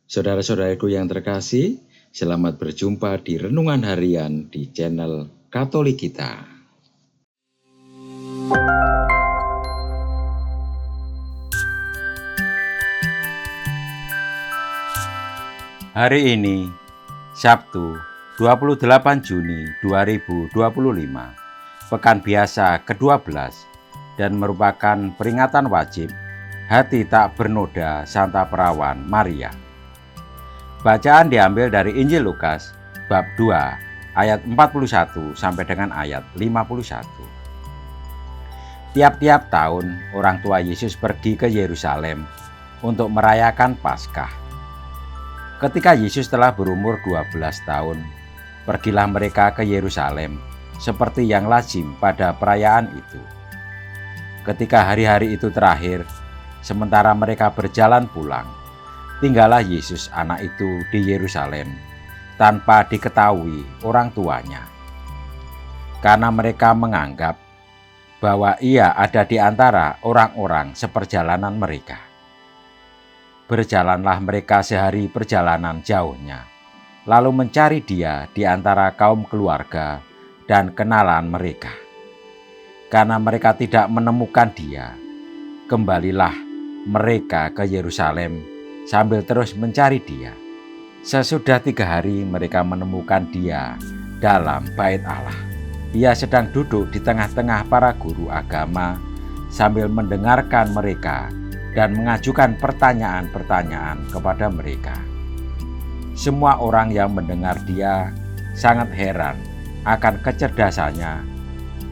Saudara-saudaraku yang terkasih, selamat berjumpa di Renungan Harian di channel Katolik kita. Hari ini, Sabtu 28 Juni 2025, Pekan Biasa ke-12 dan merupakan peringatan wajib Hati Tak Bernoda Santa Perawan Maria. Bacaan diambil dari Injil Lukas bab 2 ayat 41 sampai dengan ayat 51. Tiap-tiap tahun orang tua Yesus pergi ke Yerusalem untuk merayakan Paskah. Ketika Yesus telah berumur 12 tahun, pergilah mereka ke Yerusalem seperti yang lazim pada perayaan itu. Ketika hari-hari itu terakhir, sementara mereka berjalan pulang, tinggallah Yesus anak itu di Yerusalem tanpa diketahui orang tuanya. Karena mereka menganggap bahwa ia ada di antara orang-orang seperjalanan mereka. Berjalanlah mereka sehari perjalanan jauhnya, lalu mencari dia di antara kaum keluarga dan kenalan mereka. Karena mereka tidak menemukan dia, kembalilah mereka ke Yerusalem sambil terus mencari dia. Sesudah 3 hari mereka menemukan dia dalam bait Allah. Ia sedang duduk di tengah-tengah para guru agama sambil mendengarkan mereka dan mengajukan pertanyaan-pertanyaan kepada mereka. Semua orang yang mendengar dia sangat heran akan kecerdasannya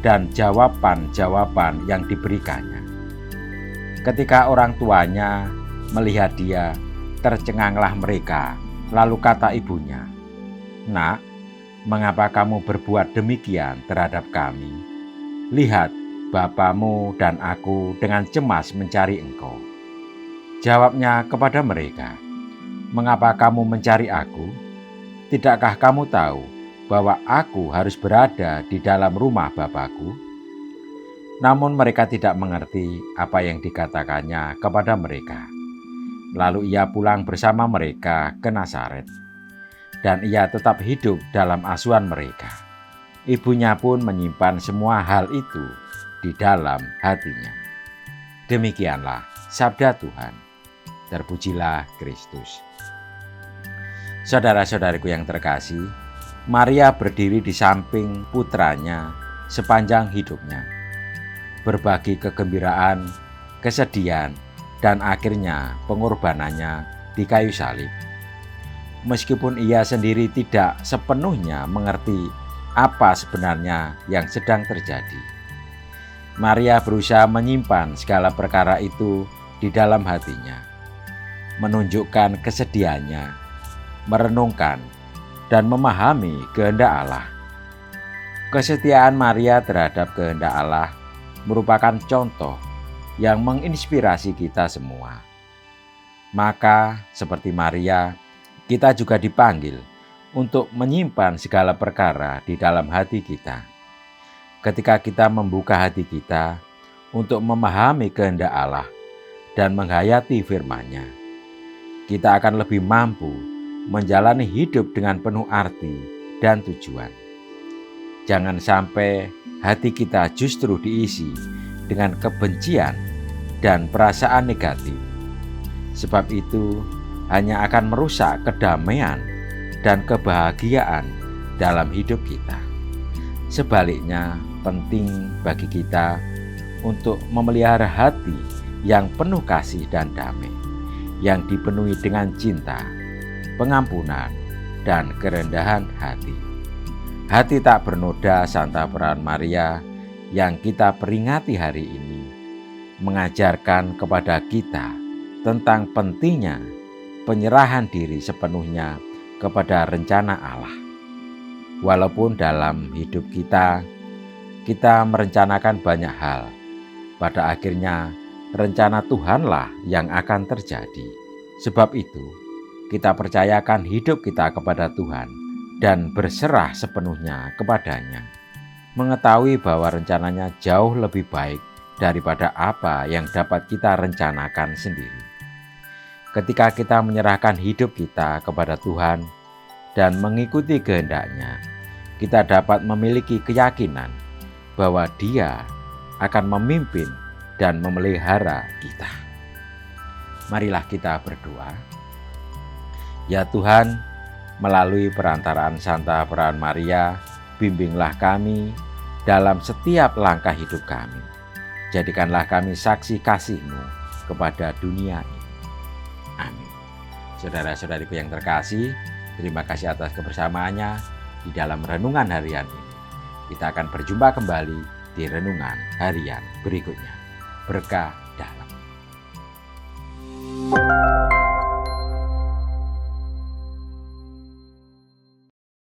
dan jawaban-jawaban yang diberikannya. Ketika orang tuanya melihat dia, tercenganglah mereka, lalu kata ibunya, "Nak, mengapa kamu berbuat demikian terhadap kami? Lihat, bapamu dan aku dengan cemas mencari engkau." Jawabnya kepada mereka, "Mengapa kamu mencari aku? Tidakkah kamu tahu bahwa aku harus berada di dalam rumah Bapakku?" Namun mereka tidak mengerti apa yang dikatakannya kepada mereka. Lalu ia pulang bersama mereka ke Nazaret, dan ia tetap hidup dalam asuhan mereka. Ibunya pun menyimpan semua hal itu di dalam hatinya. Demikianlah sabda Tuhan. Terpujilah Kristus. Saudara-saudariku yang terkasih, Maria berdiri di samping putranya sepanjang hidupnya, berbagi kegembiraan, kesedihan, dan akhirnya pengorbanannya di kayu salib. Meskipun ia sendiri tidak sepenuhnya mengerti apa sebenarnya yang sedang terjadi, Maria berusaha menyimpan segala perkara itu di dalam hatinya, menunjukkan kesedihannya, merenungkan, dan memahami kehendak Allah. Kesetiaan Maria terhadap kehendak Allah merupakan contoh yang menginspirasi kita semua. Maka, seperti Maria, kita juga dipanggil untuk menyimpan segala perkara di dalam hati kita. Ketika kita membuka hati kita untuk memahami kehendak Allah dan menghayati firman-Nya, kita akan lebih mampu menjalani hidup dengan penuh arti dan tujuan. Jangan sampai hati kita justru diisi dengan kebencian dan perasaan negatif. Sebab itu hanya akan merusak kedamaian dan kebahagiaan dalam hidup kita. Sebaliknya, penting bagi kita untuk memelihara hati yang penuh kasih dan damai, yang dipenuhi dengan cinta, pengampunan, dan kerendahan hati. Hati tak bernoda Santa Perawan Maria yang kita peringati hari ini mengajarkan kepada kita tentang pentingnya penyerahan diri sepenuhnya kepada rencana Allah. Walaupun dalam hidup kita merencanakan banyak hal, pada akhirnya rencana Tuhanlah yang akan terjadi. Sebab itu, kita percayakan hidup kita kepada Tuhan dan berserah sepenuhnya kepadanya, mengetahui bahwa rencananya jauh lebih baik daripada apa yang dapat kita rencanakan sendiri. ketika kita menyerahkan hidup kita kepada Tuhan dan mengikuti kehendak-Nya, kita dapat memiliki keyakinan bahwa Dia akan memimpin dan memelihara kita. Marilah kita berdoa. Ya Tuhan, melalui perantaraan Santa Peran Maria, bimbinglah kami dalam setiap langkah hidup kami. Jadikanlah kami saksi kasih-Mu kepada dunia ini. Amin. Saudara-saudariku yang terkasih, terima kasih atas kebersamaannya di dalam renungan harian ini. Kita akan berjumpa kembali di renungan harian berikutnya. Berkah dalam.